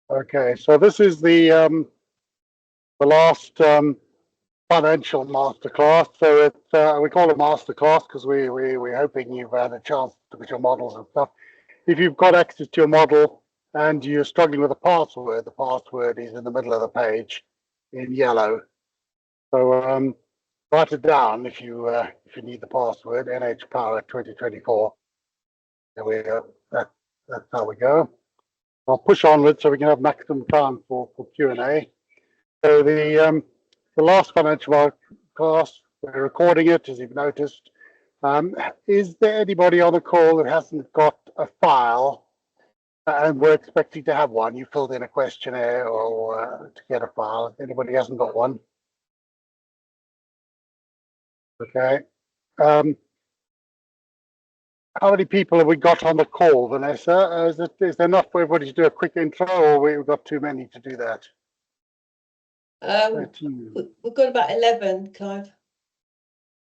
Okay, so this is the last financial masterclass. So it's we call it masterclass because we're hoping you've had a chance to look at your models and stuff. If you've got access to your model and you're struggling with the password is in the middle of the page in yellow. So write it down if you need the password. NH Power 2024. There we go. That's how we go. I'll push onward so we can have maximum time for Q&A. So the last financial class, we're recording it, as you've noticed. Is there anybody on the call that hasn't got a file? And we're expecting to have one. You filled in a questionnaire or to get a file. Anybody hasn't got one? Okay. How many people have we got on the call, Vanessa? Is there enough for everybody to do a quick intro, or we've got too many to do that? We've got about 11, Clive.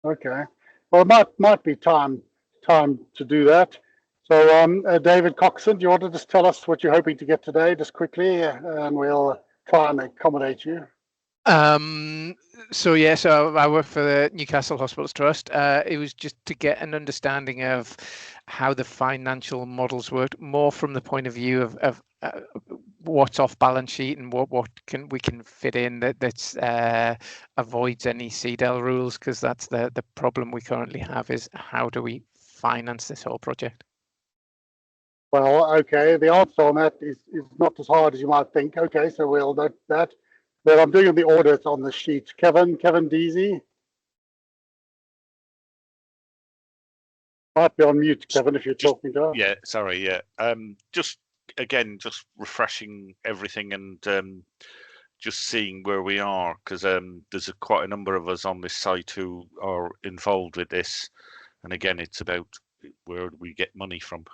Okay. Well, it might be time to do that. So, David Coxon, do you want to just tell us what you're hoping to get today, just quickly, and we'll try and accommodate you. So I work for the Newcastle Hospitals Trust. It was just to get an understanding of how the financial models work, more from the point of view of what's off balance sheet and what we can fit in that avoids any CDEL rules, because that's the problem we currently have, is how do we finance this whole project? Well, okay, the answer on that is not as hard as you might think. Okay, so we'll note that. But I'm doing the audit on the sheet. Kevin Deasy. Might be on mute, Kevin, if you're talking to us. Yeah, sorry, yeah. Just refreshing everything and just seeing where we are, because there's quite a number of us on this site who are involved with this. And again, it's about where do we get money from.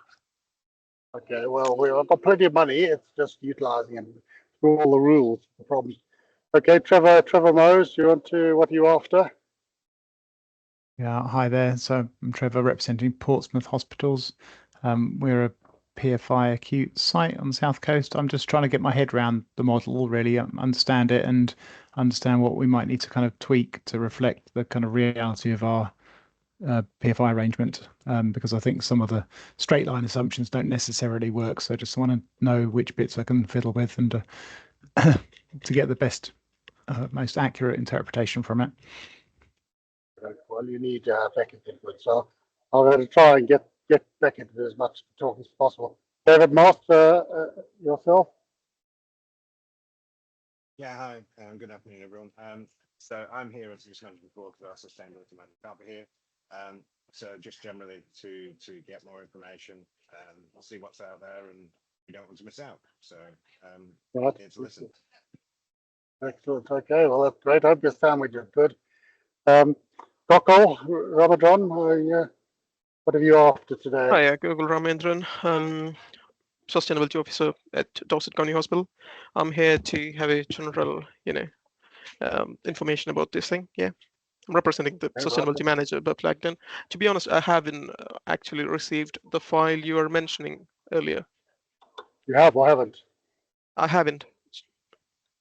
Okay, well, we've got plenty of money. It's just utilising them through all the rules, the problems. Okay, Trevor Mose, what are you after? Yeah, hi there. So I'm Trevor, representing Portsmouth Hospitals. We're a PFI acute site on the south coast. I'm just trying to get my head around the model, really understand it and understand what we might need to kind of tweak to reflect the kind of reality of our PFI arrangement, because I think some of the straight line assumptions don't necessarily work. So I just want to know which bits I can fiddle with and to get the best, most accurate interpretation from it. Well, you need Becca input, so I'm going to try and get Becca to do as much talk as possible. David Moss, yourself? Yeah, hi. Good afternoon, everyone. So I'm here, as you just mentioned before, because our sustainability manager can't be here. So just generally to get more information, we'll see what's out there, and we don't want to miss out. So Right. here to listen. Excellent. Okay, well, that's great. I hope your sandwich is good. Gokul Ramadan, what have you after today? Hi, Gokul Ramendran, Sustainability Officer at Dorset County Hospital. I'm here to have a general, information about this thing. Yeah, I'm representing the Sustainability Manager, Bob Flagden. To be honest, I haven't actually received the file you were mentioning earlier. You have or haven't? I haven't.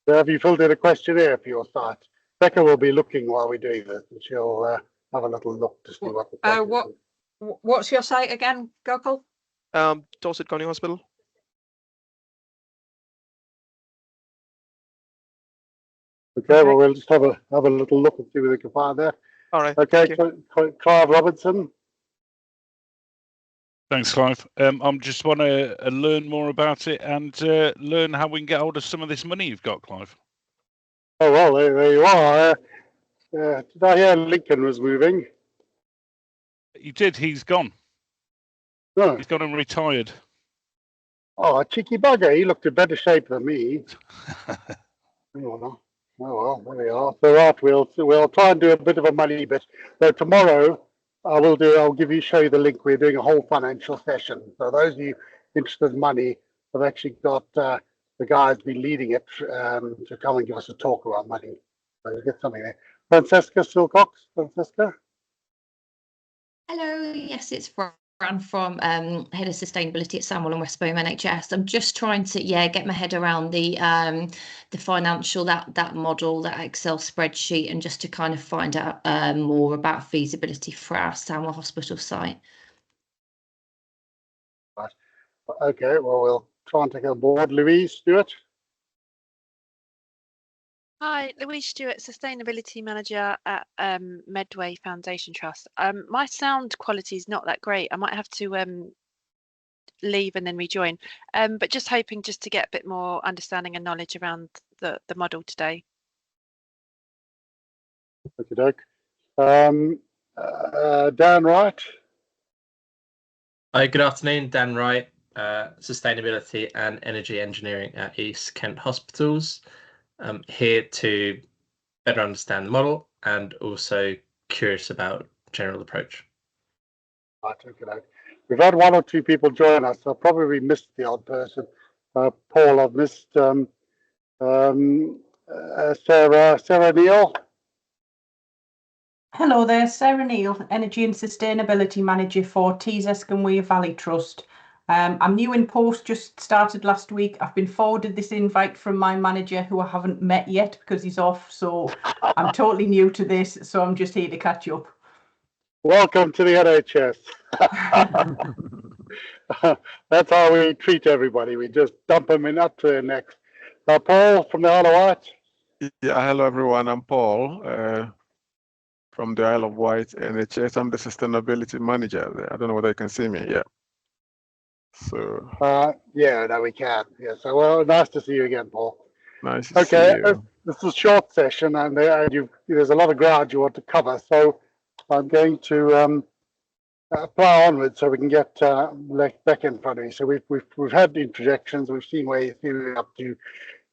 So have you filled in a questionnaire for your site? Becca will be looking while we're doing this, and she'll have a little look to see what the what's your site again, Gokul? Dorset County Hospital. Okay, well, we'll just have a little look and see what we can find there. All right. Okay, Clive Robinson. Thanks, Clive. I just want to learn more about it and learn how we can get hold of some of this money you've got, Clive. Oh, well, there you are. Did I hear Lincoln was moving? You did. He's gone. No. He's gone and retired. Oh, a cheeky bugger. He looked in better shape than me. Oh, well, there we are. So right, we'll try and do a bit of a money bit. So tomorrow I'll show you the link. We're doing a whole financial session. So those of you interested in money, I've actually got the guys been leading it to come and give us a talk about money. So you'll get something there. Francesca Silcox. Francesca. Hello, yes, it's Warren from Head of Sustainability at Sandwell and West Bourne NHS. I'm just trying to get my head around the financial that model, that Excel spreadsheet, and just to kind of find out more about feasibility for our Sandwell Hospital site. Right. Okay, well, we'll try and take on board. Louise Stewart. Hi, Louise Stewart, Sustainability Manager at Medway Foundation Trust. My sound quality is not that great. I might have to leave and then rejoin, but just hoping just to get a bit more understanding and knowledge around the model today. Okay, doke. Dan Wright. Hi, good afternoon. Dan Wright, Sustainability and Energy Engineering at East Kent Hospitals. I'm here to better understand the model and also curious about general approach. Right, okay, doke. We've had one or two people join us. I've probably missed the odd person. Paul, I've missed Sarah Neal. Hello there, Sarah Neal, Energy and Sustainability Manager for Tees and Weir Valley Trust. I'm new in post, just started last week. I've been forwarded this invite from my manager, who I haven't met yet because he's off. So I'm totally new to this, so I'm just here to catch up. Welcome to the NHS. That's how we treat everybody. We just dump them in up to their necks. Paul from the Isle of Wight. Yeah, hello everyone. I'm Paul from the Isle of Wight NHS. I'm the sustainability manager. I don't know whether you can see me. Yeah. So. Yeah, no, we can. Yeah. So, well, nice to see you again, Paul. Nice to see you. This is a short session, and there's a lot of ground you want to cover. So, I'm going to plow onwards so we can get Becca in front of me. So we've had the introductions. We've seen where you're up to.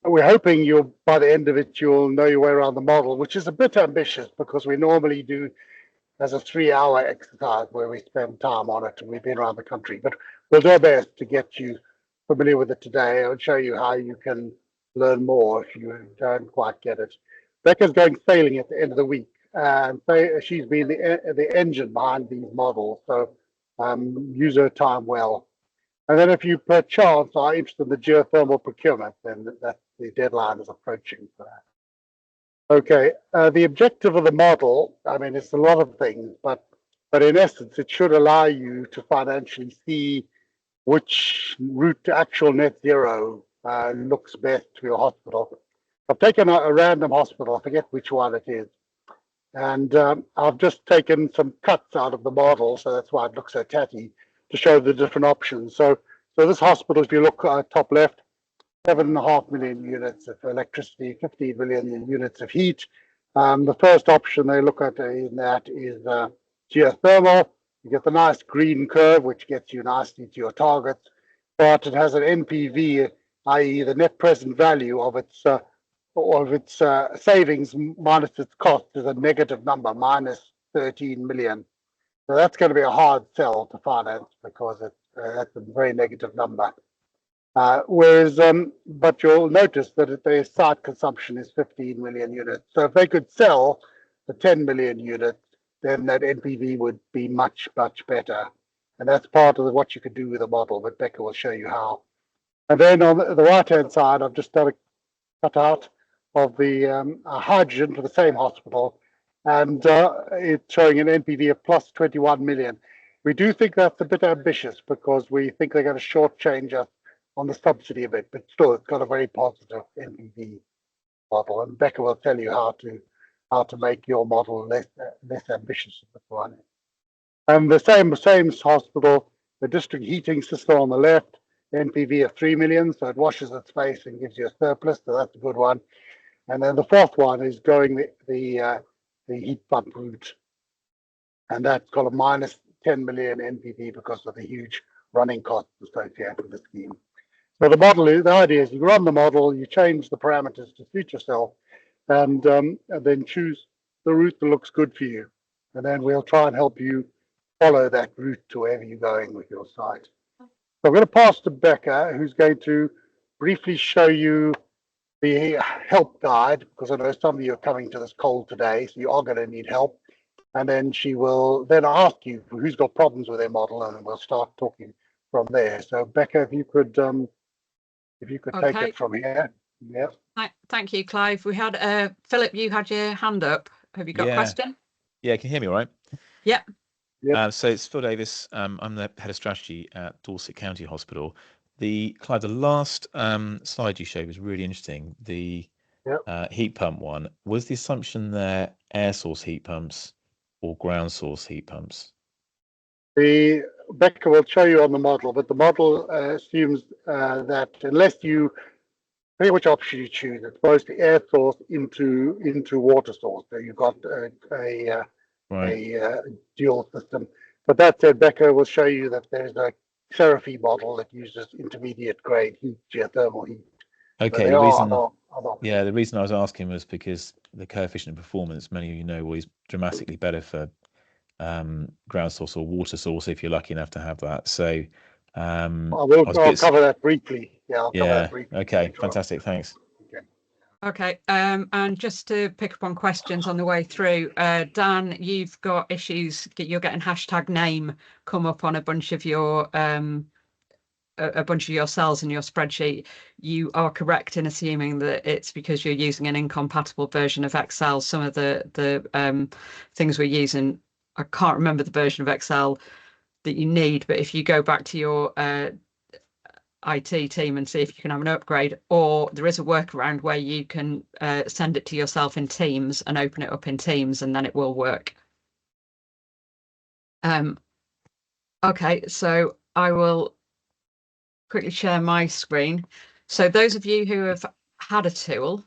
We're hoping by the end of it, you'll know your way around the model, which is a bit ambitious because we normally do as a 3-hour exercise where we spend time on it, and we've been around the country. But we'll do our best to get you familiar with it today and show you how you can learn more if you don't quite get it. Becca's going sailing at the end of the week, and she's been the engine behind these models, so use her time well. And then if you perchance are interested in the geothermal procurement, then the deadline is approaching for that. Okay, the objective of the model, I mean, it's a lot of things, but in essence, it should allow you to financially see which route to actual net zero looks best for your hospital. I've taken a random hospital, I forget which one it is, and I've just taken some cuts out of the model, so that's why it looks so tatty, to show the different options. So this hospital, if you look top left, 7.5 million units of electricity, 15 million units of heat. The first option they look at in that is geothermal. You get the nice green curve, which gets you nicely to your targets, but it has an NPV, i.e. the net present value of its savings minus its cost is a negative number, minus 13 million. So that's going to be a hard sell to finance because that's a very negative number. But you'll notice that their site consumption is 15 million units. So if they could sell the 10 million units, then that NPV would be much, much better. And that's part of what you could do with the model, but Becca will show you how. And then on the right-hand side, I've just done a cutout of the hydrogen for the same hospital, and it's showing an NPV of plus 21 million. We do think that's a bit ambitious because we think they're going to shortchange us on the subsidy a bit, but still it's got a very positive NPV model, and Becca will tell you how to make your model less ambitious than this one. And the same hospital, the district heating system on the left, NPV of 3 million, so it washes its face and gives you a surplus, so that's a good one. And then the fourth one is going the heat pump route, and that's got a minus 10 million NPV because of the huge running costs associated with the scheme. So the idea is you run the model, you change the parameters to suit yourself, and then choose the route that looks good for you. And then we'll try and help you follow that route to wherever you're going with your site. So I'm going to pass to Becca, who's going to briefly show you the help guide, because I know some of you are coming to this cold today, so you are going to need help. and then she will then ask you who's got problems with their model, and we'll start talking from there. So Becca, if you could take Okay. it from here. Yeah. Thank you, Clive. We had Philip, you had your hand up. Have you got a question? Yeah, can you hear me all right? Yep. Yep. So it's Phil Davis. I'm the head of strategy at Dorset County Hospital. Clive, the last slide you showed was really interesting. The heat pump one. Was the assumption there air source heat pumps or ground source heat pumps? Becca will show you on the model, but the model assumes that unless you, depending on which option you choose, it's mostly air source into water source. So you've got a dual system. But that said, Becca will show you that there's a Seraphy model that uses intermediate grade heat, geothermal heat. Okay, the reason I was asking was because the coefficient of performance, many of you know, is dramatically better for ground source or water source if you're lucky enough to have that. So I'll cover that briefly. Yeah, I'll cover that briefly. Okay, fantastic, thanks. Okay, and just to pick up on questions on the way through, Dan, you've got issues. You're getting hashtag name come up on a bunch of your cells in your spreadsheet. You are correct in assuming that it's because you're using an incompatible version of Excel. Some of the things we're using, I can't remember the version of Excel that you need, but if you go back to your IT team and see if you can have an upgrade, or there is a workaround where you can send it to yourself in Teams and open it up in Teams, and then it will work. Okay, so I will quickly share my screen. So those of you who have had a tool,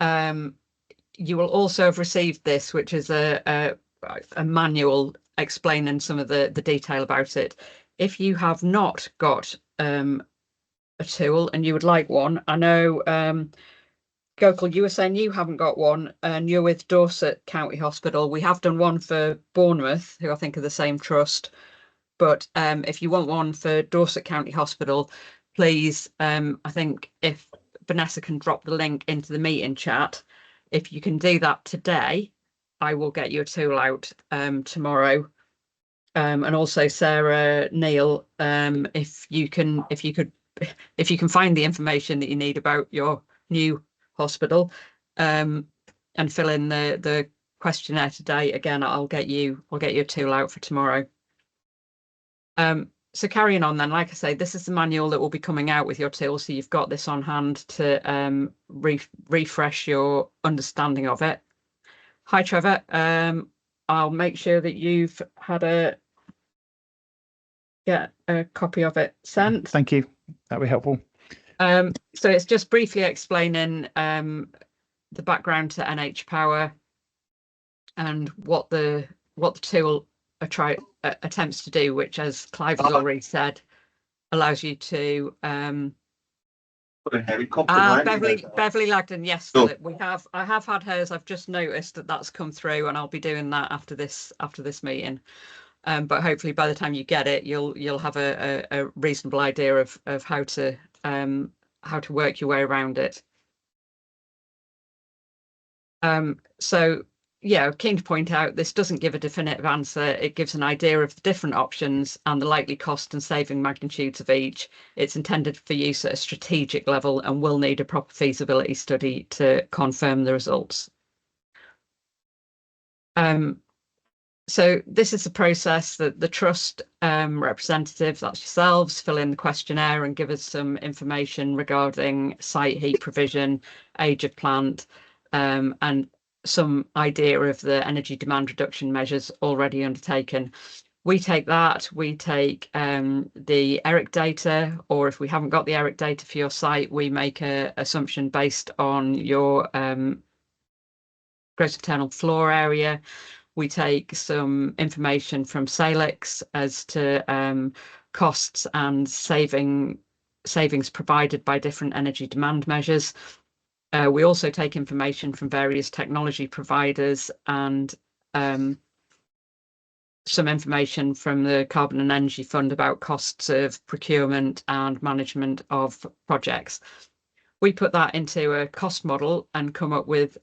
you will also have received this, which is a manual explaining some of the detail about it. If you have not got a tool and you would like one, I know Gokul, you were saying you haven't got one and you're with Dorset County Hospital. We have done one for Bournemouth, who I think are the same trust. But if you want one for Dorset County Hospital, please, I think if Vanessa can drop the link into the meeting chat, if you can do that today, I will get you a tool out tomorrow. And also Sarah, Neil, if you can find the information that you need about your new hospital, and fill in the questionnaire today, again, I'll get you a tool out for tomorrow. So carrying on then, like I say, this is the manual that will be coming out with your tool, so you've got this on hand to refresh your understanding of it. Hi, Trevor. I'll make sure that you've had a copy of it sent. Thank you. That'd be helpful. So it's just briefly explaining the background to NH Power and what the tool attempts to do, which, as Clive has already said, allows you to Beverly Lagden, yes, Philip, I have had hers. I've just noticed that that's come through, and I'll be doing that after this meeting. But hopefully by the time you get it, you'll have a reasonable idea of how to work your way around it. So yeah, keen to point out this doesn't give a definitive answer. It gives an idea of the different options and the likely cost and saving magnitudes of each. It's intended for use at a strategic level and will need a proper feasibility study to confirm the results. So this is the process that the trust representative, that's yourselves, fill in the questionnaire and give us some information regarding site heat provision, age of plant, and some idea of the energy demand reduction measures already undertaken. We take that, we take the ERIC data, or if we haven't got the ERIC data for your site, we make an assumption based on your gross internal floor area. We take some information from Salix as to costs and savings provided by different energy demand measures. We also take information from various technology providers and some information from the Carbon and Energy Fund about costs of procurement and management of projects. We put that into a cost model and come up with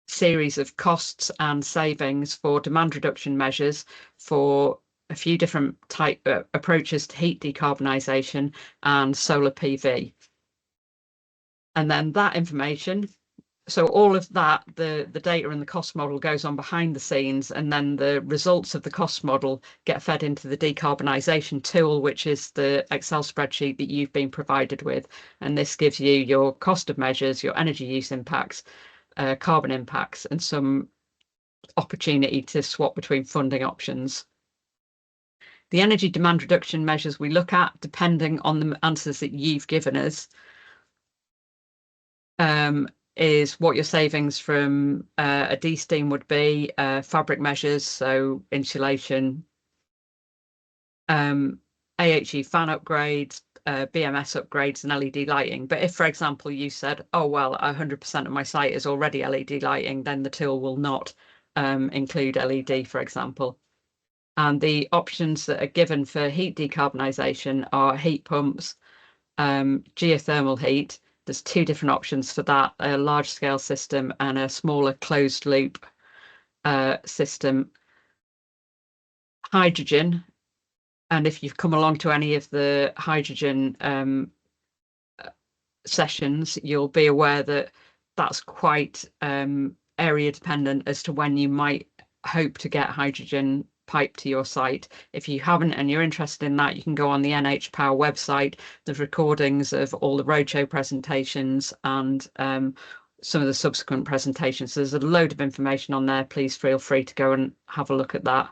series of costs and savings for demand reduction measures for a few different approaches to heat decarbonisation and solar PV. And then that information, so all of that, the data and the cost model goes on behind the scenes, and then the results of the cost model get fed into the decarbonisation tool, which is the Excel spreadsheet that you've been provided with. And this gives you your cost of measures, your energy use impacts, carbon impacts, and some opportunity to swap between funding options. The energy demand reduction measures we look at, depending on the answers that you've given us, is what your savings from a D-steam would be, fabric measures, so insulation, AHE fan upgrades, BMS upgrades and LED lighting. But if, for example, you said, oh, well, 100% of my site is already LED lighting, then the tool will not include LED, for example. And the options that are given for heat decarbonisation are heat pumps, geothermal heat. There's two different options for that, a large scale system and a smaller closed loop system. Hydrogen, and if you've come along to any of the hydrogen sessions, you'll be aware that that's quite area dependent as to when you might hope to get hydrogen pipe to your site. If you haven't and you're interested in that, you can go on the NH Power website. There's recordings of all the roadshow presentations and some of the subsequent presentations. There's a load of information on there. Please feel free to go and have a look at that.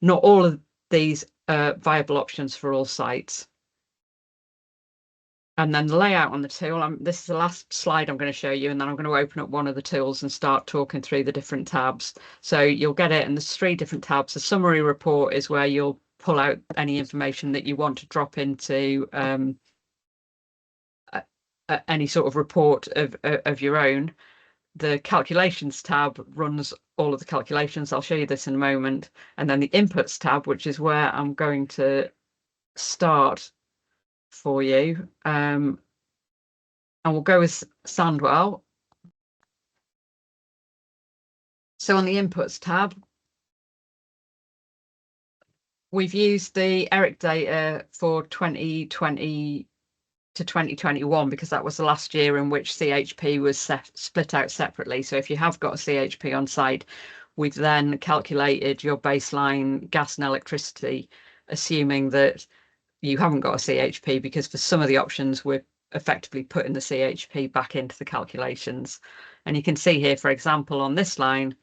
Not all of these are viable options for all sites. And then the layout on the tool, this is the last slide I'm going to show you, and then I'm going to open up one of the tools and start talking through the different tabs. So you'll get it, and there's 3 different tabs. The summary report is where you'll pull out any information that you want to drop into any sort of report of your own. The calculations tab runs all of the calculations. I'll show you this in a moment. And then the inputs tab, which is where I'm going to start for you. And we'll go with Sandwell. So on the inputs tab, we've used the ERIC data for 2020 to 2021 because that was the last year in which CHP was split out separately. So if you have got a CHP on site, we've then calculated your baseline gas and electricity, assuming that you haven't got a CHP, because for some of the options we're effectively putting the CHP back into the calculations. And you can see here, for example, on this line,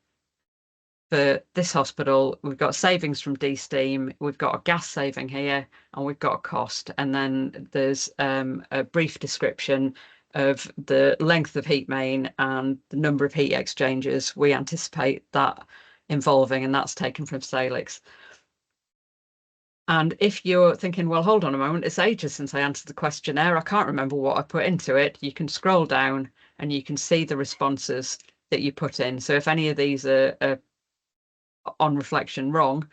for this hospital, we've got savings from D-steam, we've got a gas saving here, and we've got a cost. And then there's a brief description of the length of heat main and the number of heat exchangers we anticipate that involving, and that's taken from Salix. And if you're thinking, well, hold on a moment, it's ages since I answered the questionnaire, I can't remember what I put into it, you can scroll down and you can see the responses that you put in. So if any of these are on reflection wrong,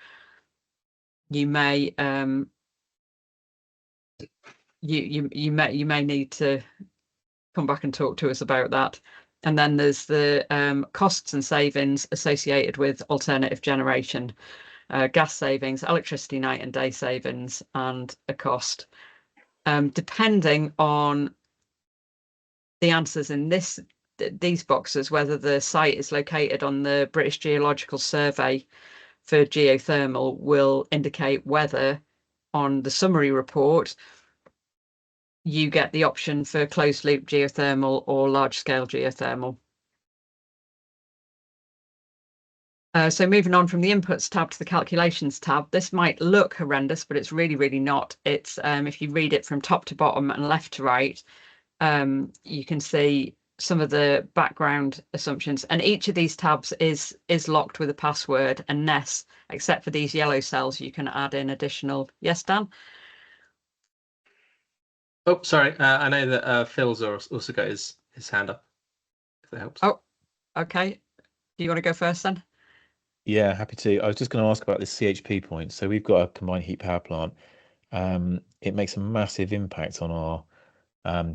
you may you may need to come back and talk to us about that. And then there's the costs and savings associated with alternative generation, gas savings, electricity night and day savings, and a cost. Depending on the answers in these boxes, whether the site is located on the British Geological Survey for geothermal, will indicate whether on the summary report you get the option for closed loop geothermal or large scale geothermal. So moving on from the inputs tab to the calculations tab, this might look horrendous, but it's really, really not. It's if you read it from top to bottom and left to right, you can see some of the background assumptions, and each of these tabs is locked with a password, unless, except for these yellow cells, you can add in additional. Yes, Dan? Oh, sorry. I know that Phil's also got his hand up, if that helps. Oh, okay. Do you want to go first then? Yeah, happy to. I was just going to ask about this CHP point. So we've got a combined heat power plant. It makes a massive impact on our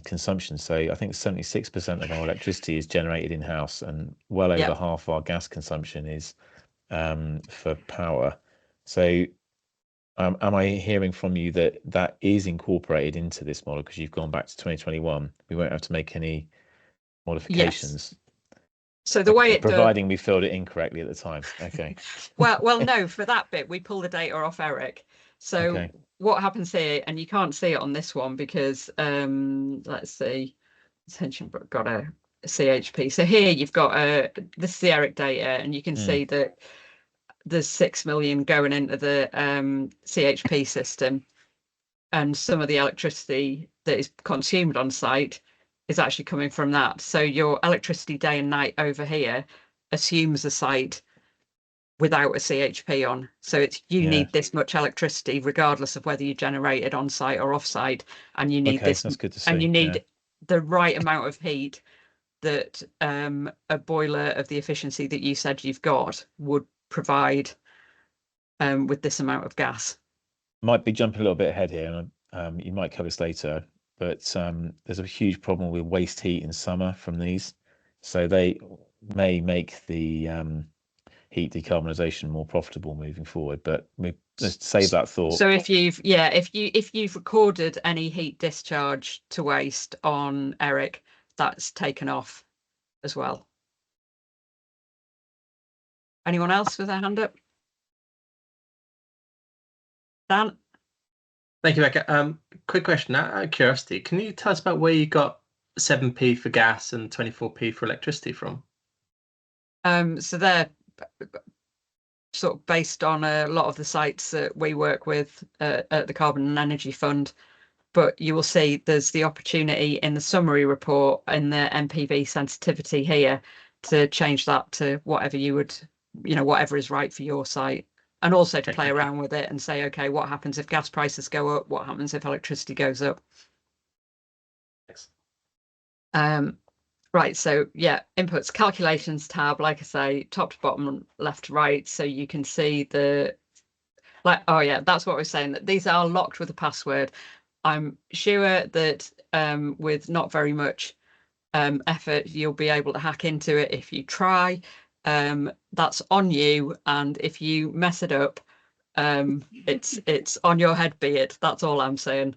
consumption. So I think 76% of our electricity is generated in-house, and well over half our gas consumption is for power. So am I hearing from you that that is incorporated into this model because you've gone back to 2021? We won't have to make any modifications. Yes. So the way it providing we filled it incorrectly at the time. Okay. well, no, for that bit, we pull the data off Eric. So what happens here, and you can't see it on this one because let's see, attention got a CHP. So here you've got this is the Eric data, and you can see that there's 6 million going into the CHP system, and some of the electricity that is consumed on site is actually coming from that. So your electricity day and night over here assumes a site without a CHP on. So it's you need this much electricity regardless of whether you generate it on site or off site, and you need this, that's good to see. and you need the right amount of heat that a boiler of the efficiency that you said you've got would provide with this amount of gas. Might be jumping a little bit ahead here, and you might cover this later, but there's a huge problem with waste heat in summer from these. So they may make the heat decarbonisation more profitable moving forward, but let's save that thought. So if you've recorded any heat discharge to waste on Eric, that's taken off as well. Anyone else with their hand up? Dan? Thank you, Becca. Quick question out of curiosity, can you tell us about where you got 7p for gas and 24p for electricity from? So they're sort of based on a lot of the sites that we work with at the Carbon and Energy Fund, but you will see there's the opportunity in the summary report in the MPV sensitivity here to change that to whatever you would, whatever is right for your site, and also to play around with it and say, okay, what happens if gas prices go up? What happens if electricity goes up? Thanks. Right, so inputs, calculations tab, like I say, top to bottom, left to right, so you can see that's what I was saying, that these are locked with a password. I'm sure that with not very much effort, you'll be able to hack into it if you try. That's on you, and if you mess it up, it's on your head, be it. That's all I'm saying.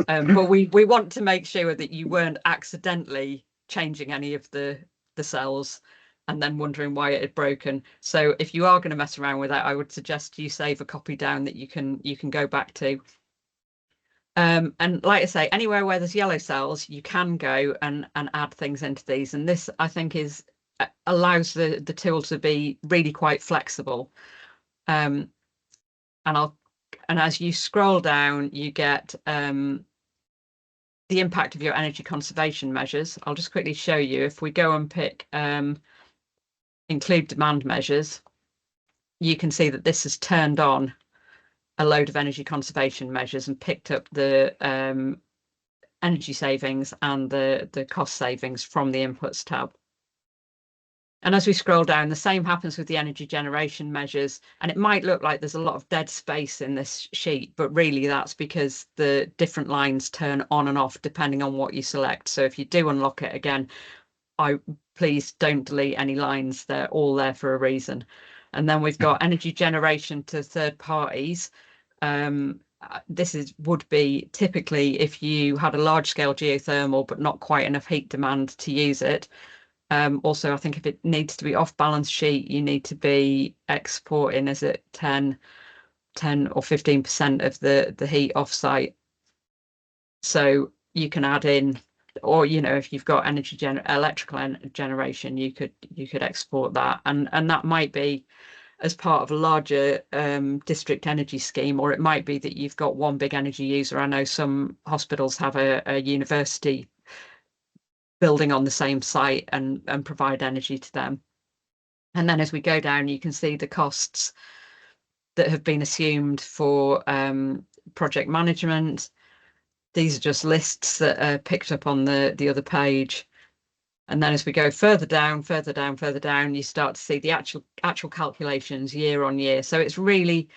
But we want to make sure that you weren't accidentally changing any of the cells and then wondering why it had broken. So if you are going to mess around with that, I would suggest you save a copy down that you can go back to. And like I say, anywhere where there's yellow cells, you can go and add things into these. And this, I think, allows the tool to be really quite flexible. And as you scroll down, you get the impact of your energy conservation measures. I'll just quickly show you. If we go and pick include demand measures, you can see that this has turned on a load of energy conservation measures and picked up the energy savings and the cost savings from the inputs tab. And as we scroll down, the same happens with the energy generation measures. And it might look like there's a lot of dead space in this sheet, but really that's because the different lines turn on and off depending on what you select. So if you do unlock it again, please don't delete any lines. They're all there for a reason. And then we've got energy generation to third parties. This would be typically if you had a large scale geothermal, but not quite enough heat demand to use it. Also, I think if it needs to be off balance sheet, you need to be exporting, is it 10 or 15% of the heat off site. So you can add in, or if you've got electrical generation, you could export that, and that might be as part of a larger district energy scheme, or it might be that you've got one big energy user. I know some hospitals have a university building on the same site and provide energy to them. And then as we go down, you can see the costs that have been assumed for project management. These are just lists that are picked up on the other page. And then as we go further down, you start to see the actual calculations year on year. So it's really,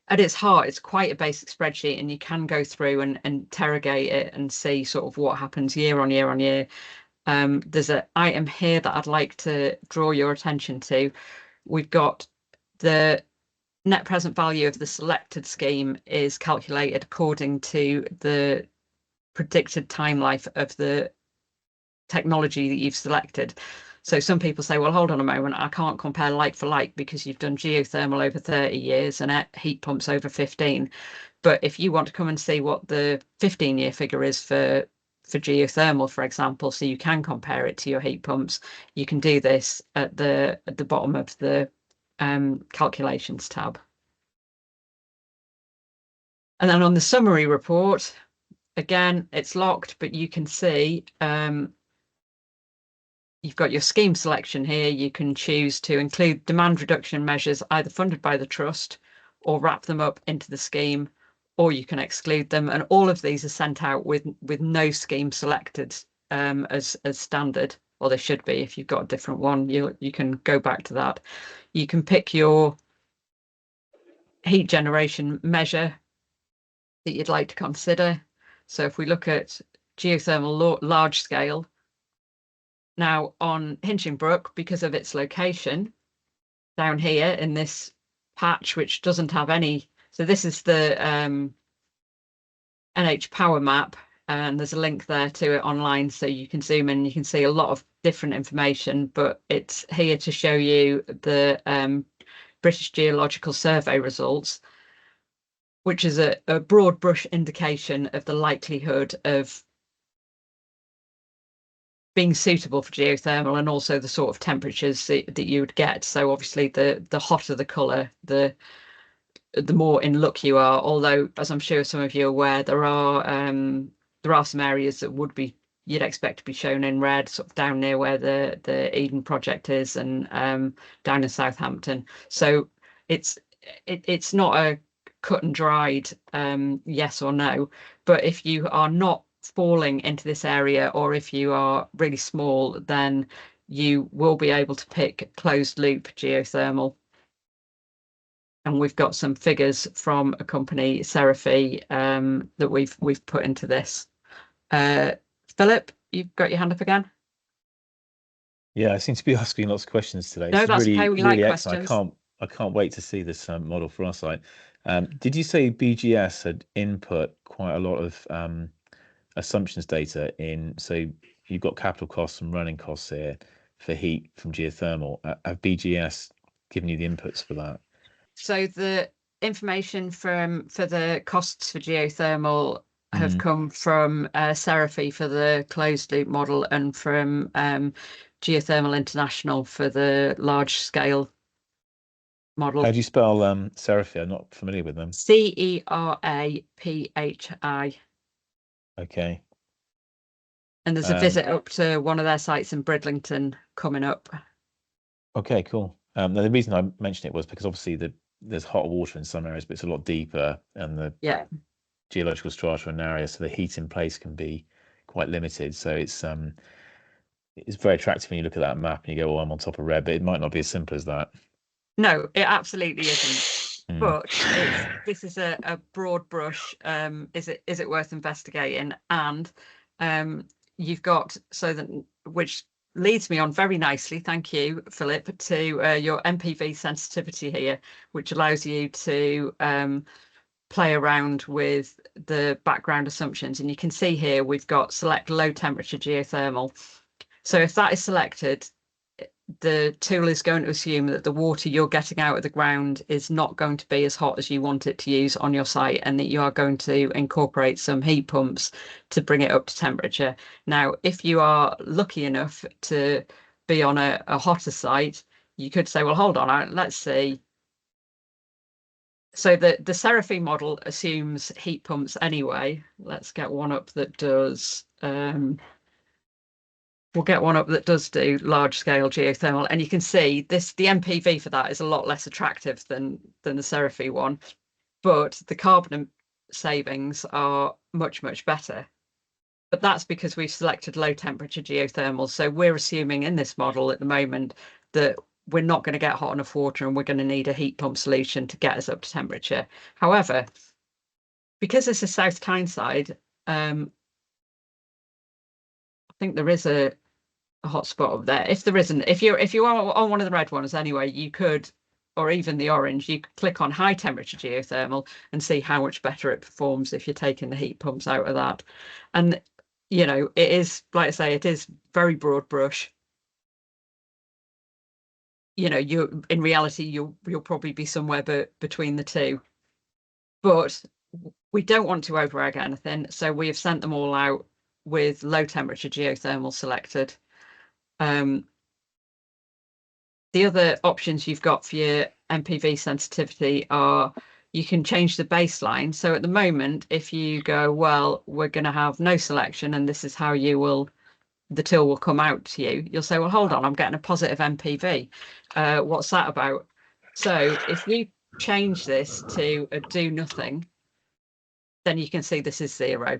at its heart, it's quite a basic spreadsheet, and you can go through and interrogate it and see sort of what happens year on year on year. There's an item here that I'd like to draw your attention to. We've got the net present value of the selected scheme is calculated according to the predicted time life of the technology that you've selected. So some people say, well, hold on a moment, I can't compare like for like because you've done geothermal over 30 years and heat pumps over 15. But if you want to come and see what the 15-year figure is for geothermal, for example, so you can compare it to your heat pumps, you can do this at the bottom of the calculations tab. And then on the summary report, again, it's locked, but you can see you've got your scheme selection here. You can choose to include demand reduction measures either funded by the trust or wrap them up into the scheme, or you can exclude them. And all of these are sent out with no scheme selected as standard, or they should be. If you've got a different one, you can go back to that. You can pick your heat generation measure that you'd like to consider. So if we look at geothermal large scale, now on Hinchinbrook, because of its location down here in this patch, which doesn't have any, so this is the NH Power Map, and there's a link there to it online, so you can zoom in, you can see a lot of different information, but it's here to show you the British Geological Survey results, which is a broad brush indication of the likelihood of being suitable for geothermal, and also the sort of temperatures that you would get. So obviously the hotter the colour, the more in luck you are. Although, as I'm sure some of you are aware, there are some areas that you'd expect to be shown in red, sort of down near where the Eden project is, and down in Southampton. So it's not a cut and dried yes or no, but if you are not falling into this area, or if you are really small, then you will be able to pick closed loop geothermal. And we've got some figures from a company, Seraphy, that we've put into this. Philip, you've got your hand up again. Yeah, I seem to be asking lots of questions today. No, It's that's really, okay. We really like excellent. questions. I can't wait to see this model for our site. Did you say BGS had input quite a lot of assumptions data in? So you've got capital costs and running costs here for heat from geothermal. Have BGS given you the inputs for that? So the information for the costs for geothermal have come from Seraphy for the closed loop model, and from Geothermal International for the large scale model. How do you spell Seraphy? I'm not familiar with them. Ceraphi. Okay. And there's a visit up to one of their sites in Bridlington coming up. Okay, cool. Now the reason I mentioned it was because obviously there's hot water in some areas, but it's a lot deeper, and the geological strata are narrower, so the heat in place can be quite limited. So it's very attractive when you look at that map and you go, "Oh, I'm on top of red," but it might not be as simple as that. No, it absolutely isn't. But this is a broad brush. Is it worth investigating? And you've got, which leads me on very nicely, thank you, Philip, to your MPV sensitivity here, which allows you to play around with the background assumptions. And you can see here we've got select low temperature geothermal. So if that is selected, the tool is going to assume that the water you're getting out of the ground is not going to be as hot as you want it to use on your site, and that you are going to incorporate some heat pumps to bring it up to temperature. Now, if you are lucky enough to be on a hotter site, you could say, well, hold on, let's see. So the Seraphy model assumes heat pumps anyway. Let's get one up that does... We'll get one up that does do large scale geothermal, and you can see the MPV for that is a lot less attractive than the Seraphy one, but the carbon savings are much better. But that's because we've selected low temperature geothermal. So we're assuming in this model at the moment that we're not going to get hot enough water and we're going to need a heat pump solution to get us up to temperature. However, because this is South Tyneside, I think there is a hotspot up there. If there isn't, if you are on one of the red ones anyway, you could, or even the orange, you could click on high temperature geothermal and see how much better it performs if you're taking the heat pumps out of that. And you know, it is, like I say, it is very broad brush. You know, you in reality you'll probably be somewhere between the two, but we don't want to over egg anything, so we have sent them all out with low temperature geothermal selected. The other options you've got for your MPV sensitivity are you can change the baseline. So at the moment, if you go, well, we're going to have no selection and this is how the till will come out to you, you'll say, well, hold on, I'm getting a positive MPV. What's that about? So if you change this to a do nothing, then you can see this is 0.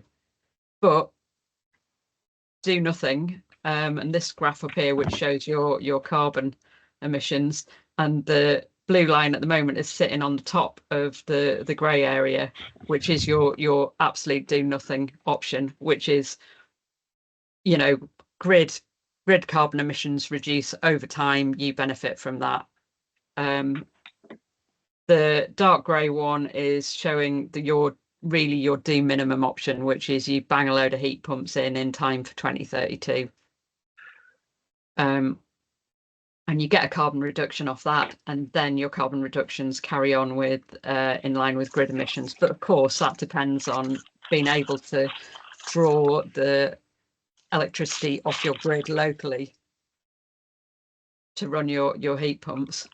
But do nothing, and this graph up here, which shows your carbon emissions, and the blue line at the moment is sitting on the top of the grey area, which is your absolute do nothing option, which is, you know, grid carbon emissions reduce over time, you benefit from that. The dark grey one is showing your do minimum option, which is you bang a load of heat pumps in time for 2032. And you get a carbon reduction off that, and then your carbon reductions carry on with in line with grid emissions. But of course, that depends on being able to draw the electricity off your grid locally to run your heat pumps.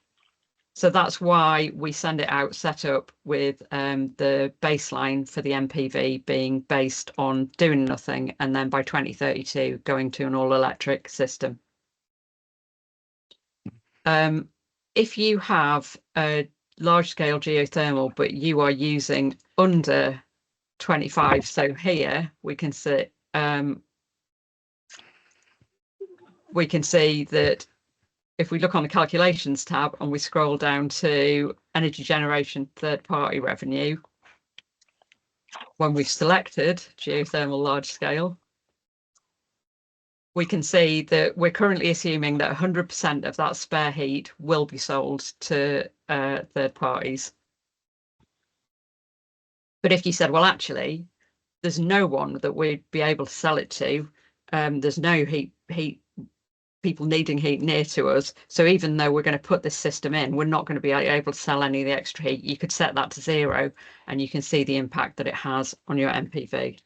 So that's why we send it out set up with the baseline for the MPV being based on doing nothing, and then by 2032 going to an all electric system. If you have a large scale geothermal, but you are using under 25, so here we can see that if we look on the calculations tab and we scroll down to energy generation third party revenue, when we've selected geothermal large scale, we can see that we're currently assuming that 100% of that spare heat will be sold to third parties. But if you said, well, actually, there's no one that we'd be able to sell it to, there's no people needing heat near to us. So even though we're going to put this system in, we're not going to be able to sell any of the extra heat. You could set that to 0 and you can see the impact that it has on your MPV.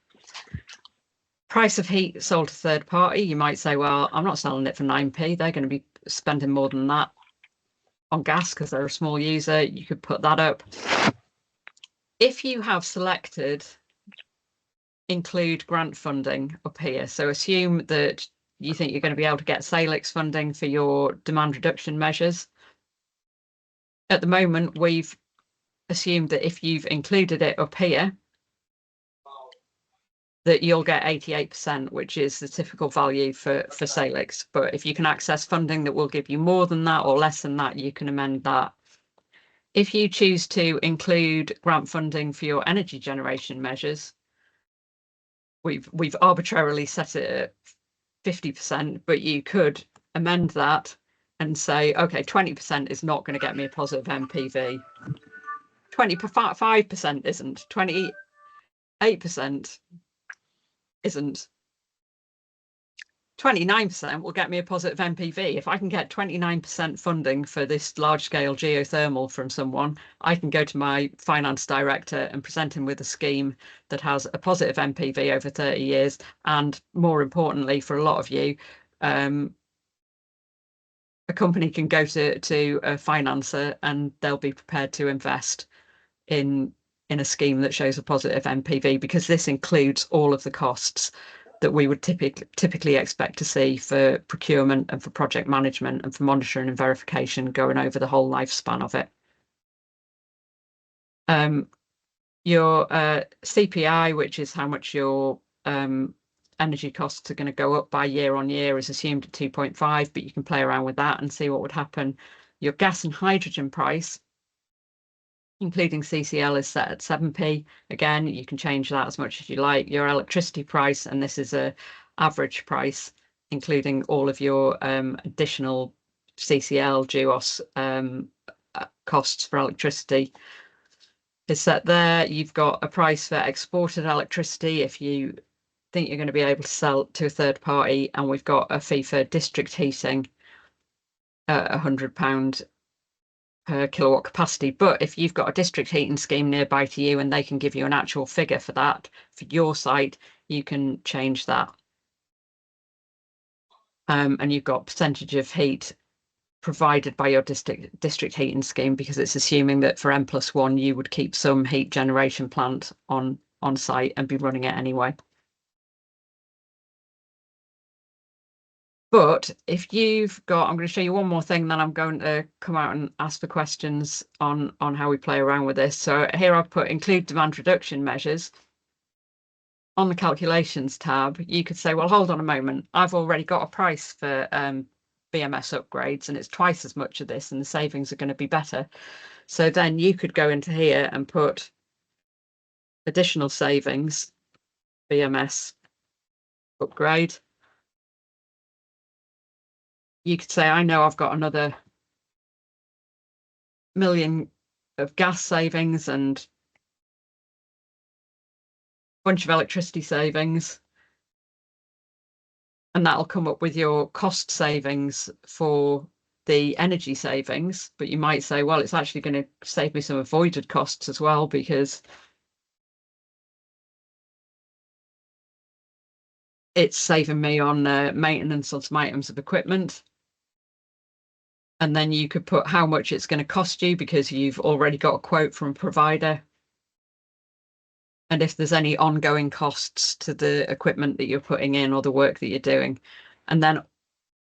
Price of heat sold to third party, you might say, well, I'm not selling it for 9p. They're going to be spending more than that on gas because they're a small user. You could put that up. If you have selected include grant funding up here, so assume that you think you're going to be able to get SALIX funding for your demand reduction measures. At the moment, we've assumed that if you've included it up here, that you'll get 88%, which is the typical value for SALIX. But if you can access funding that will give you more than that or less than that, you can amend that. If you choose to include grant funding for your energy generation measures, we've arbitrarily set it at 50%, but you could amend that and say, okay, 20% is not going to get me a positive MPV. 25% isn't. 28% isn't. 29% will get me a positive MPV. If I can get 29% funding for this large scale geothermal from someone, I can go to my finance director and present him with a scheme that has a positive MPV over 30 years. And more importantly, for a lot of you, a company can go to a financer and they'll be prepared to invest in a scheme that shows a positive MPV, because this includes all of the costs that we would typically expect to see for procurement and for project management and for monitoring and verification going over the whole lifespan of it. Your CPI, which is how much your energy costs are going to go up by year on year is assumed at 2.5, but you can play around with that and see what would happen. Your gas and hydrogen price, including CCL, is set at 7p. Again, you can change that as much as you like. Your electricity price, and this is a average price, including all of your additional CCL, GEOS costs for electricity, is set there. You've got a price for exported electricity if you think you're going to be able to sell to a third party, and we've got a fee for district heating at £100 per kilowatt capacity. But if you've got a district heating scheme nearby to you and they can give you an actual figure for that for your site, you can change that. And you've got percentage of heat provided by your district heating scheme, because it's assuming that for N+1 you would keep some heat generation plant on site and be running it anyway. But if you've got, I'm going to show you one more thing, then I'm going to come out and ask for questions on how we play around with this. So here I've put include demand reduction measures. On the calculations tab, you could say, well, hold on a moment, I've already got a price for BMS upgrades and it's twice as much of this and the savings are going to be better. So then you could go into here and put additional savings, BMS upgrade. You could say, I know I've got another £1 million of gas savings and a bunch of electricity savings. And that'll come up with your cost savings for the energy savings. But you might say, well, it's actually going to save me some avoided costs as well, because it's saving me on maintenance on some items of equipment. And then you could put how much it's going to cost you because you've already got a quote from a provider. And if there's any ongoing costs to the equipment that you're putting in or the work that you're doing. And then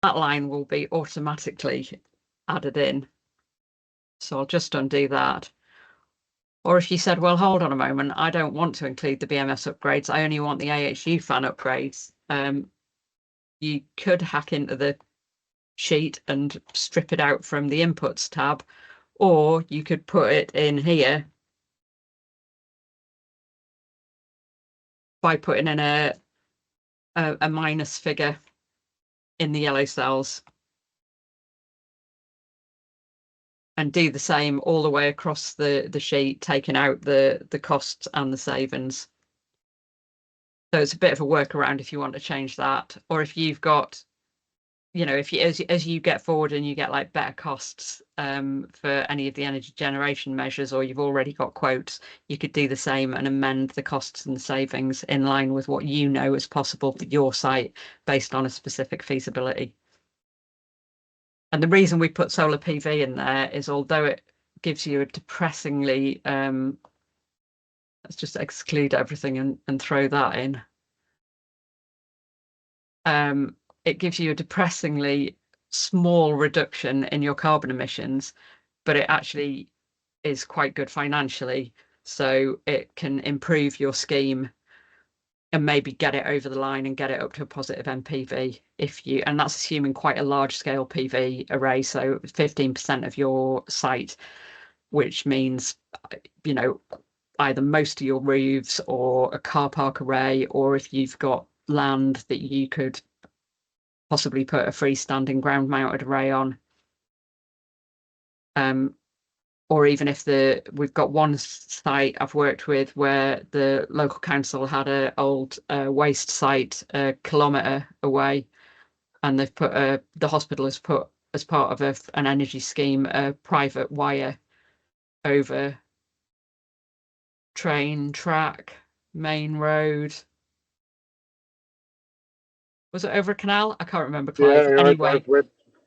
that line will be automatically added in. So I'll just undo that. Or if you said, well, hold on a moment, I don't want to include the BMS upgrades, I only want the AHU fan upgrades. You could hack into the sheet and strip it out from the inputs tab, or you could put it in here by putting in a minus figure in the yellow cells, and do the same all the way across the sheet, taking out the costs and the savings. So it's a bit of a workaround if you want to change that, or if you've got, you know, if you as you get forward and you get like better costs for any of the energy generation measures, or you've already got quotes, you could do the same and amend the costs and the savings in line with what you know is possible for your site based on a specific feasibility. And the reason we put solar PV in there is, although it gives you a depressingly, let's just exclude everything and throw that in. It gives you a depressingly small reduction in your carbon emissions, but it actually is quite good financially. So it can improve your scheme and maybe get it over the line and get it up to a positive NPV if you, and that's assuming quite a large scale PV array. So 15% of your site, which means, you know, either most of your roofs or a car park array, or if you've got land that you could possibly put a freestanding ground mounted array on. Or even if we've got one site I've worked with where the local council had an old waste site a kilometre away, and they've put the hospital has put, as part of an energy scheme, a private wire over train track, main road. Was it over a canal? I can't remember, Clive. Yeah, anyway, we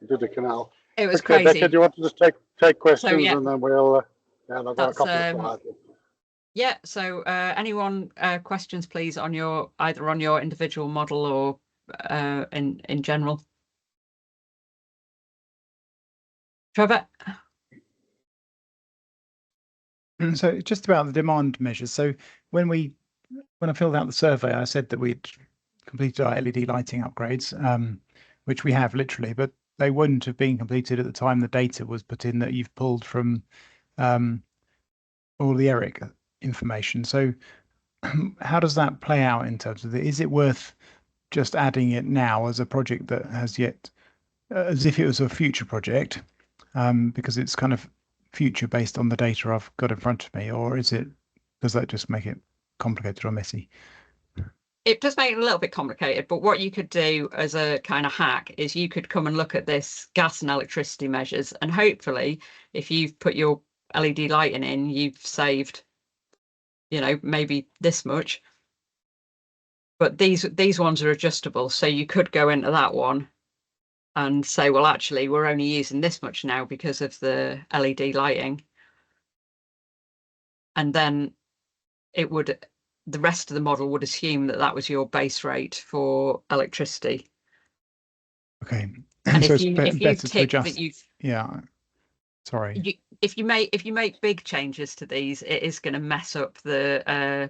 did the canal. it was Okay, crazy. Becca, do you want to just take questions, So, yeah. and then we'll yeah, I've got a That's, couple of slides. Yeah, so anyone questions, please, on your either on your individual model or in general. Trevor? So just about the demand measures. So when I filled out the survey, I said that we'd completed our LED lighting upgrades, which we have literally, but they wouldn't have been completed at the time the data was put in that you've pulled from all the ERIC information. So how does that play out in terms of is it worth just adding it now as a project that has yet, as if it was a future project, because it's kind of future based on the data I've got in front of me, or does that just make it complicated or messy? It does make it a little bit complicated, but what you could do as a kind of hack is you could come and look at this gas and electricity measures, and hopefully if you've put your LED lighting in, you've saved, maybe this much. But these ones are adjustable, so you could go into that one and say, well, actually, we're only using this much now because of the LED lighting. And then the rest of the model would assume that was your base rate for electricity. Okay. And so if you tick that you've, yeah, sorry. If you make big changes to these, it is going to mess up the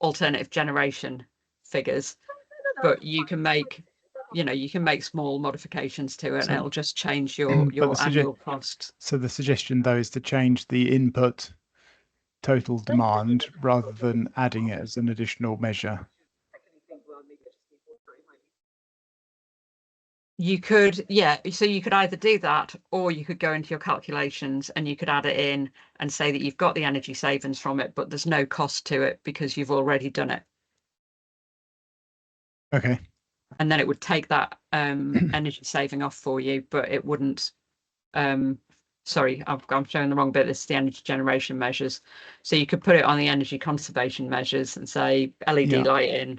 alternative generation figures. But you can make small modifications to it, and it'll just change your annual cost. So the suggestion though is to change the input total demand rather than adding it as an additional measure. You could, yeah. So you could either do that, or you could go into your calculations and you could add it in and say that you've got the energy savings from it, but there's no cost to it because you've already done it. Okay. And then it would take that energy saving off for you, but it wouldn't. Sorry, I'm showing the wrong bit. This is the energy generation measures. So you could put it on the energy conservation measures and say LED lighting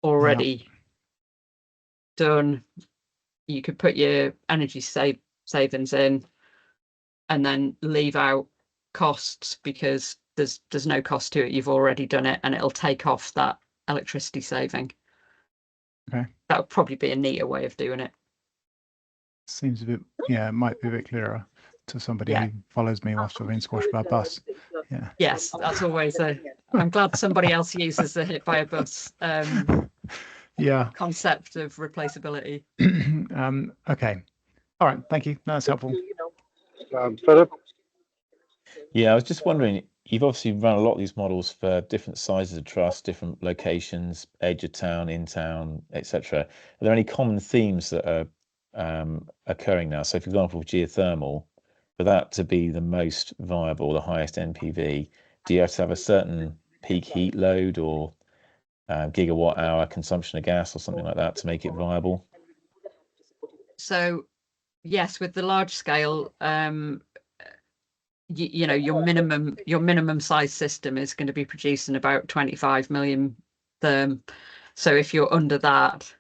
already done. You could put your energy savings in and then leave out costs because there's no cost to it. You've already done it, and it'll take off that electricity saving. Okay. That would probably be a neater way of doing it. Seems a bit, it might be a bit clearer to somebody who follows me whilst I've been squashed by a bus. Yeah. Yes, that's always I'm glad somebody else uses the hit by a bus concept of replaceability. Okay. All right. Thank you. No, that's helpful. Philip? Yeah, I was just wondering, you've obviously run a lot of these models for different sizes of trust, different locations, edge of town, in town, etc. Are there any common themes that are occurring now? So, for example, geothermal, for that to be the most viable, the highest NPV, do you have to have a certain peak heat load or gigawatt hour consumption of gas or something like that to make it viable? So, yes, with the large scale, your minimum size system is going to be producing about 25 million therm. So if you're under that,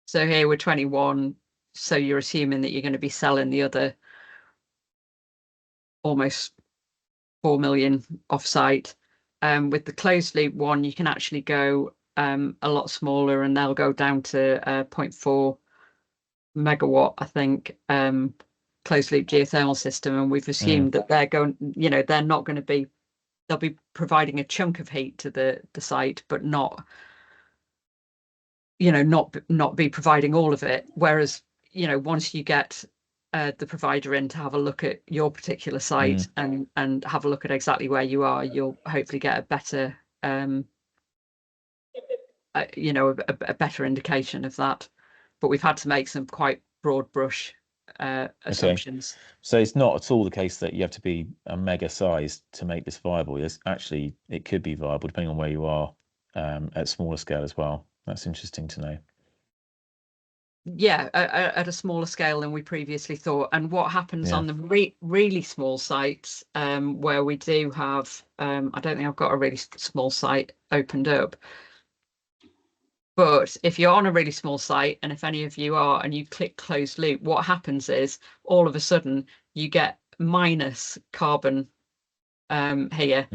so here we're 21, so you're assuming that you're going to be selling the other almost 4 million offsite. With the closed loop one, you can actually go a lot smaller, and they'll go down to 0.4 megawatt, I think, closed loop geothermal system. And we've assumed that they're going, they're not going to be, they'll be providing a chunk of heat to the site, but not be providing all of it. Whereas, once you get the provider in to have a look at your particular site and have a look at exactly where you are, you'll hopefully get a better, a better indication of that. But we've had to make some quite broad brush assumptions. So it's not at all the case that you have to be a mega size to make this viable. It's actually, it could be viable depending on where you are at smaller scale as well. That's interesting to know. Yeah, at a smaller scale than we previously thought. And what happens on the really small sites where we do have, I don't think I've got a really small site opened up. But if you're on a really small site, and if any of you are, and you click closed loop, what happens is all of a sudden you get minus carbon here.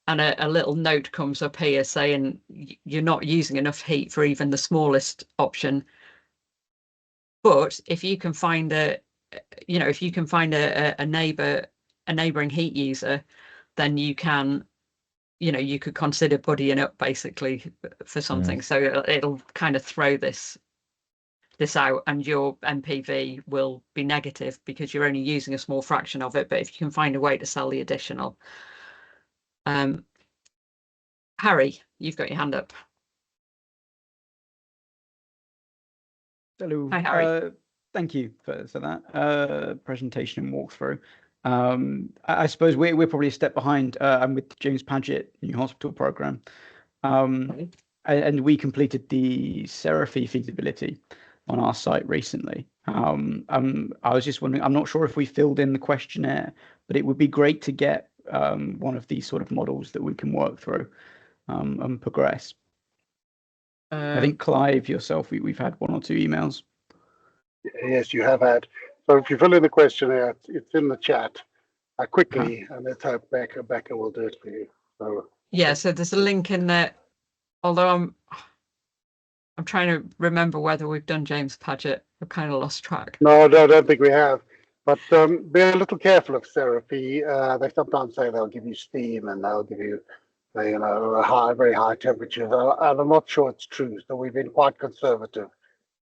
And a little note comes up here saying you're not using enough heat for even the smallest option. But if you can find a neighboring heat user, then you can you know, you could consider buddying up basically for something. So it'll kind of throw this out, and your MPV will be negative because you're only using a small fraction of it. But if you can find a way to sell the additional. Harry, you've got your hand up. Hello. Hi, Harry. Thank you for that presentation and walkthrough. I suppose we're probably a step behind. I'm with James Paget New Hospital Programme, and we completed the Seraphy feasibility on our site recently. I was just wondering, I'm not sure if we filled in the questionnaire, but it would be great to get one of these sort of models that we can work through and progress. I think Clive, yourself, we've had 1 or 2 emails. Yes, you have had. So if you fill in the questionnaire, it's in the chat quickly, and let's hope Becca will do it for you. So yeah, so there's a link in there. Although I'm trying to remember whether we've done James Paget. I've kind of lost track. No, I don't think we have. But be a little careful of Seraphy. They sometimes say they'll give you steam and they'll give you, you know, very high temperatures. And I'm not sure it's true. So we've been quite conservative,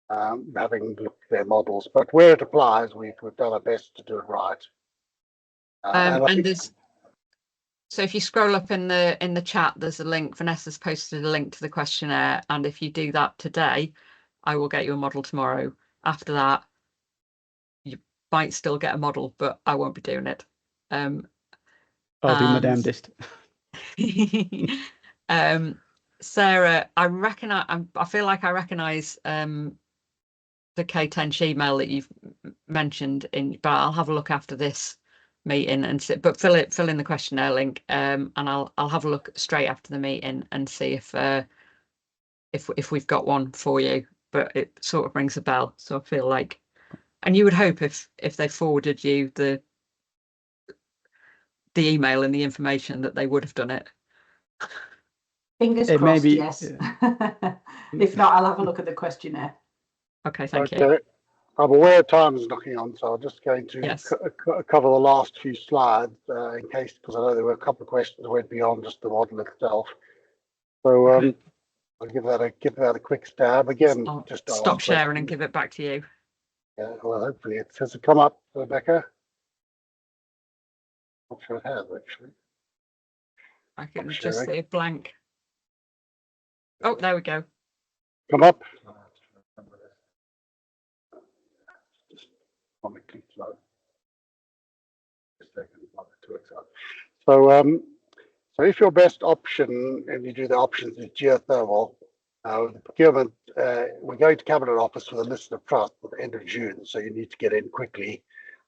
having looked at their models. But where it applies, we've done our best to do it right. And there's, so if you scroll up in the chat, there's a link. Vanessa's posted a link to the questionnaire, and if you do that today, I will get you a model tomorrow. After that, you might still get a model, but I won't be doing it. I'll do my damnedest. Sarah, I feel like I recognise the K10 Gmail that you've mentioned but I'll have a look after this meeting and see, but fill in the questionnaire link, and I'll have a look straight after the meeting and see if we've got one for you. But it sort of rings a bell, so I feel like, and you would hope if they forwarded you the email and the information that they would have done it. Fingers crossed, yes. Yeah. If not, I'll have a look at the questionnaire. Okay, thank you. I'm aware time is knocking on, so I'm just going to cover the last few slides in case, because I know there were a couple of questions that went beyond just the model itself. So I'll give that a quick stab again. Just stop sharing and give it back to you. Yeah, well, hopefully has it come up, Rebecca? Not sure it has actually. I can just see a blank. Oh, there we go. Come up. So if your best option, and you do the options, is geothermal, the procurement, we're going to Cabinet Office with a list of trusts at the end of June, so you need to get in quickly.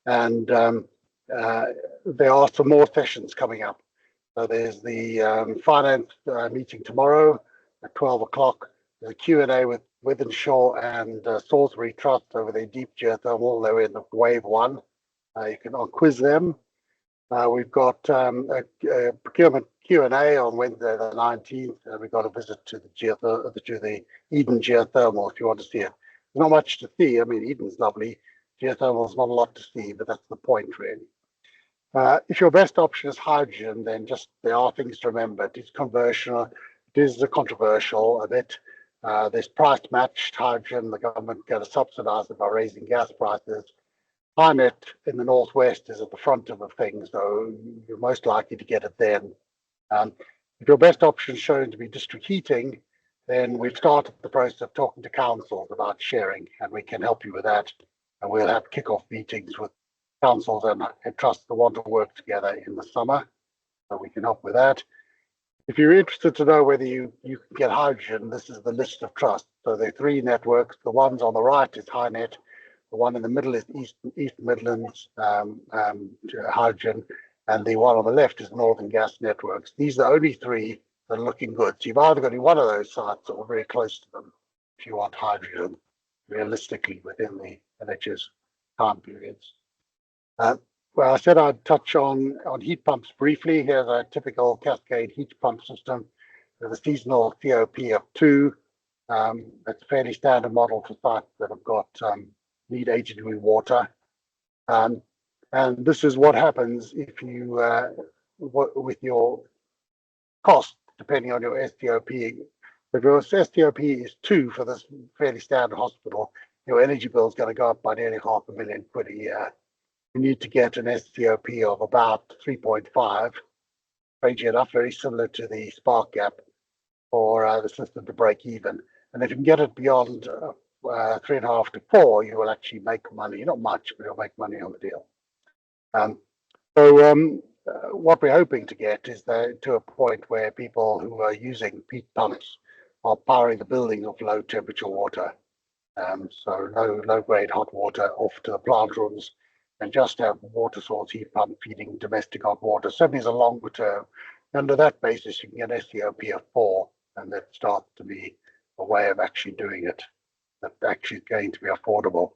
And there are some more sessions coming up. So there's the finance meeting tomorrow at 12 o'clock. The Q&A with Withenshaw and Salisbury Trust over their deep geothermal. They're in wave 1. You can quiz them. We've got a procurement Q&A on Wednesday the 19th. We've got a visit to the Eden geothermal if you want to see it. There's not much to see. I mean, Eden's lovely. Geothermal's not a lot to see, but that's the point really. If your best option is hydrogen, then there are things to remember. It is controversial. It is controversial a bit. There's price matched hydrogen. The government going to subsidise it by raising gas prices. HyNet in the northwest is at the front of the thing, so you're most likely to get it then. If your best option is shown to be district heating, then we've started the process of talking to councils about sharing, and we can help you with that. And we'll have kick-off meetings with councils and trusts that want to work together in the summer, so we can help with that. If you're interested to know whether you can get hydrogen, this is the list of trusts. So there are 3 networks. The ones on the right is HyNet. The one in the middle is East Midlands hydrogen, and the one on the left is Northern Gas Networks. These are the only 3 that are looking good. So you've either got to be one of those sites or very close to them if you want hydrogen realistically within the NHS time periods. Well, I said I'd touch on heat pumps briefly. Here's a typical cascade heat pump system with a seasonal COP of 2. It's a fairly standard model for sites that have got need agency water. And this is what happens if you, with your cost depending on your STOP. If your STOP is 2 for this fairly standard hospital, your energy bill is going to go up by nearly £500,000 a year. You need to get an STOP of about 3.5, strangely enough, very similar to the spark gap for the system to break even. And if you can get it beyond 3.5 to 4, you will actually make money. Not much, but you'll make money on the deal. What we're hoping to get is to a point where people who are using peat pumps are powering the building of low temperature water. So low grade hot water off to the plant rooms, and just have water source heat pump feeding domestic hot water. Certainly as a longer term. Under that basis, you can get STOP of 4, and that starts to be a way of actually doing it that actually is going to be affordable.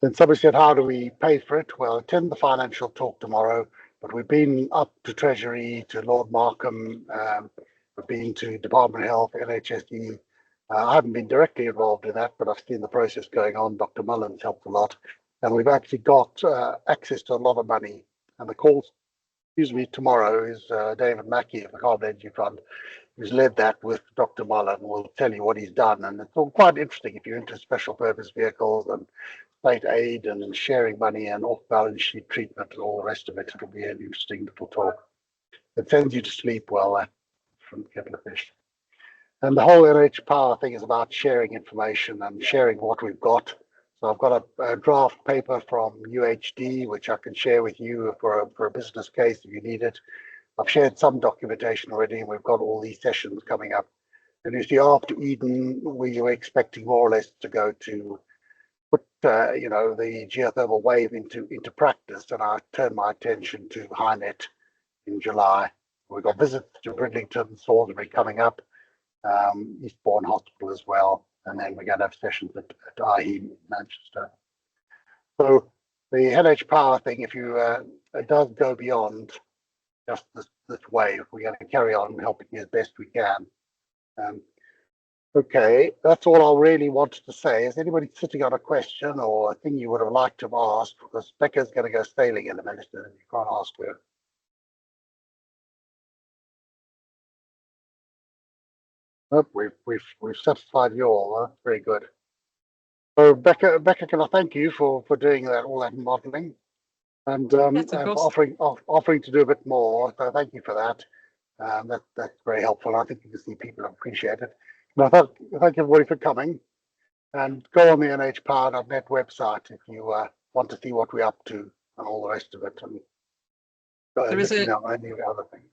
Then somebody said, how do we pay for it? Well, attend the financial talk tomorrow, but we've been up to Treasury, to Lord Markham, we've been to Department of Health, NHSE. I haven't been directly involved in that, but I've seen the process going on. Dr. Mullins helped a lot. And we've actually got access to a lot of money. And the call, tomorrow is David Mackey of the Carbon Energy Fund, who's led that with Dr. Mullen. Will tell you what he's done. And it's all quite interesting if you're into special purpose vehicles and state aid and sharing money and off-balance sheet treatment and all the rest of it. It'll be an interesting little talk. It sends you to sleep well from Kettle of Fish. And the whole NH Power thing is about sharing information and sharing what we've got. So I've got a draft paper from UHD, which I can share with you for a business case if you need it. I've shared some documentation already, and we've got all these sessions coming up. And you see, after Eden, we were expecting more or less to go to put the geothermal wave into practice, and I turned my attention to HyNet in July. We've got visits to Bridlington, Salisbury coming up, Eastbourne Hospital as well, and then we're going to have sessions at IHE Manchester. So the NH Power thing, if you it does go beyond just this wave. We're going to carry on helping you as best we can. Okay, that's all I really wanted to say. Is anybody sitting on a question or a thing you would have liked to have asked? Because Becca's going to go sailing in a minute and you can't ask her. Oh, we've satisfied you all. That's very good. So Becca, can I thank you for doing all that modelling and offering to do a bit more. So thank you for that. That's very helpful. I think you can see people appreciate it. And thank everybody for coming. And go on the nhpower.net website if you want to see what we're up to and all the rest of it. And there is any other things.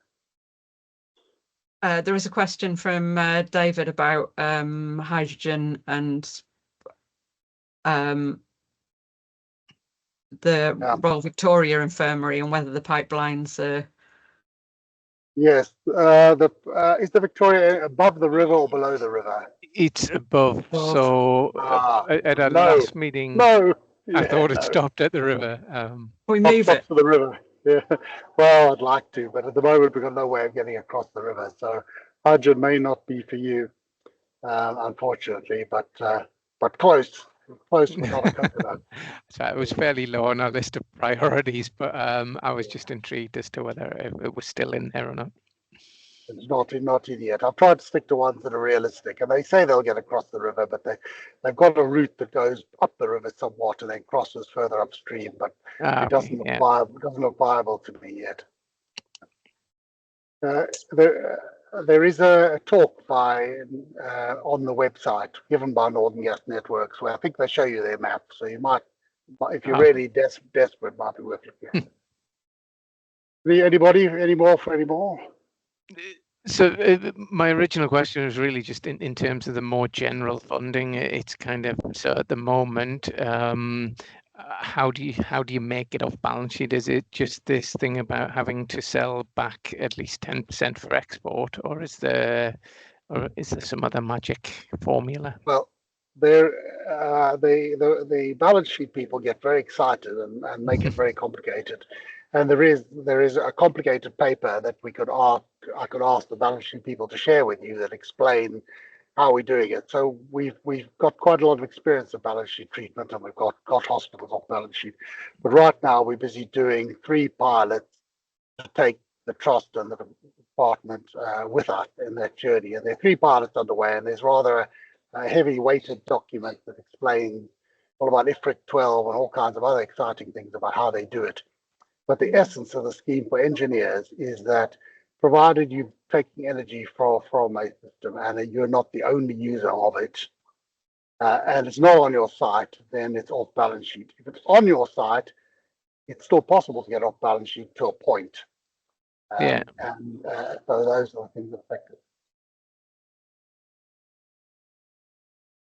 There is a question from David about hydrogen and the Royal Victoria Infirmary and whether the pipelines are. Yes, is the Victoria above the river or below the river? It's above. So at our last meeting, I thought it stopped at the river. We move it to the river. Yeah, well, I'd like to, but at the moment we've got no way of getting across the river. So hydrogen may not be for you, unfortunately, but close. Close, but not a coconut. So it was fairly low on our list of priorities, but I was just intrigued as to whether it was still in there or not. It's not in yet. I've tried to stick to ones that are realistic, and they say they'll get across the river, but they've got a route that goes up the river somewhat and then crosses further upstream. But it doesn't look viable. It doesn't look viable to me yet. There is a talk by on the website given by Northern Gas Networks where I think they show you their map, so you might, if you're really desperate, might be worth looking at. Anybody? Any more? So my original question was really just in terms of the more general funding. It's kind of, so at the moment, how do you make it off balance sheet? Is it just this thing about having to sell back at least 10% for export, or is there some other magic formula? Well, the balance sheet people get very excited and make it very complicated. And there is a complicated paper that I could ask the balance sheet people to share with you that explain how we're doing it. So we've got quite a lot of experience of balance sheet treatment, and we've got hospitals off balance sheet. But right now we're busy doing 3 pilots to take the trust and the department with us in that journey. And there are 3 pilots underway, and there's rather a heavy weighted document that explains all about IFRIC 12 and all kinds of other exciting things about how they do it. But the essence of the scheme for engineers is that provided you're taking energy from a system and you're not the only user of it, and it's not on your site, then it's off balance sheet. If it's on your site, it's still possible to get off balance sheet to a point. Yeah. And so those are the things that affect it.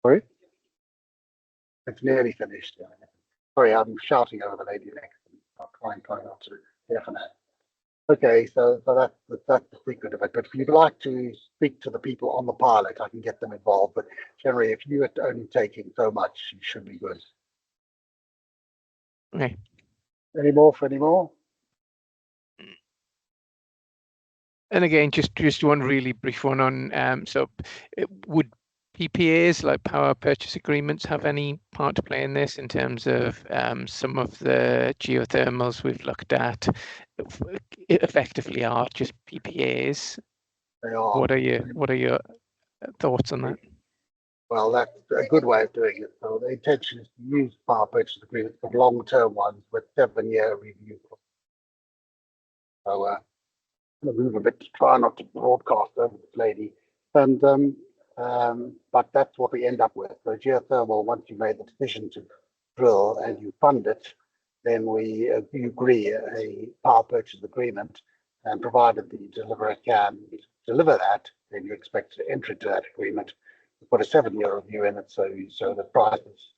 Sorry? It's nearly finished. Yeah. Sorry, I'm shouting over the lady next to me. I'll try not to deafen her. Okay, so that's the secret of it. But if you'd like to speak to the people on the pilot, I can get them involved. But generally, if you're only taking so much, you should be good. Okay. Any more? And again, just one really brief one on so would PPAs like power purchase agreements have any part to play in this in terms of some of the geothermals we've looked at effectively are just PPAs? They are. What are your thoughts on that? Well, that's a good way of doing it. So the intention is to use power purchase agreements for long-term ones with 7-year review. So I'm going to move a bit to try not to broadcast over this lady. And but that's what we end up with. So geothermal, once you made the decision to drill and you fund it, then you agree a power purchase agreement, and provided the deliverer can deliver that, then you expect to enter into that agreement. We put a 7-year review in it, so the prices,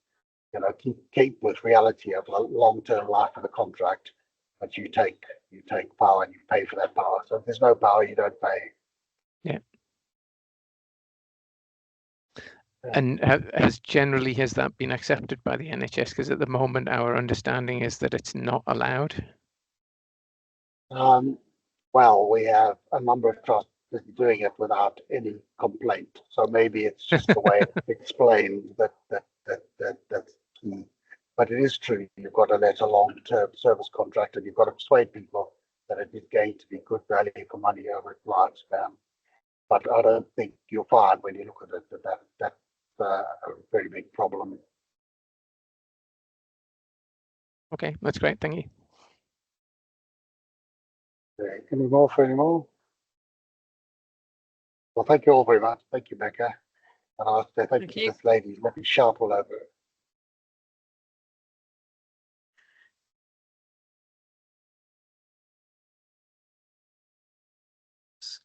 keep with reality of the long-term life of the contract. But you take power and you pay for that power. So if there's no power, you don't pay. Yeah. And has that been accepted by the NHS? Because at the moment, our understanding is that it's not allowed. Well, we have a number of trusts that are doing it without any complaint. So maybe it's just the way it's explained that's key. But it is true. You've got to let a long-term service contract, and you've got to persuade people that it is going to be good value for money over its lifespan. But I don't think you'll find when you look at it that's a very big problem. Okay, that's great. Thank you. Okay. Any more? Well, thank you all very much. Thank you, Becca. And I'll say thank you to this lady. Let me shout all over it.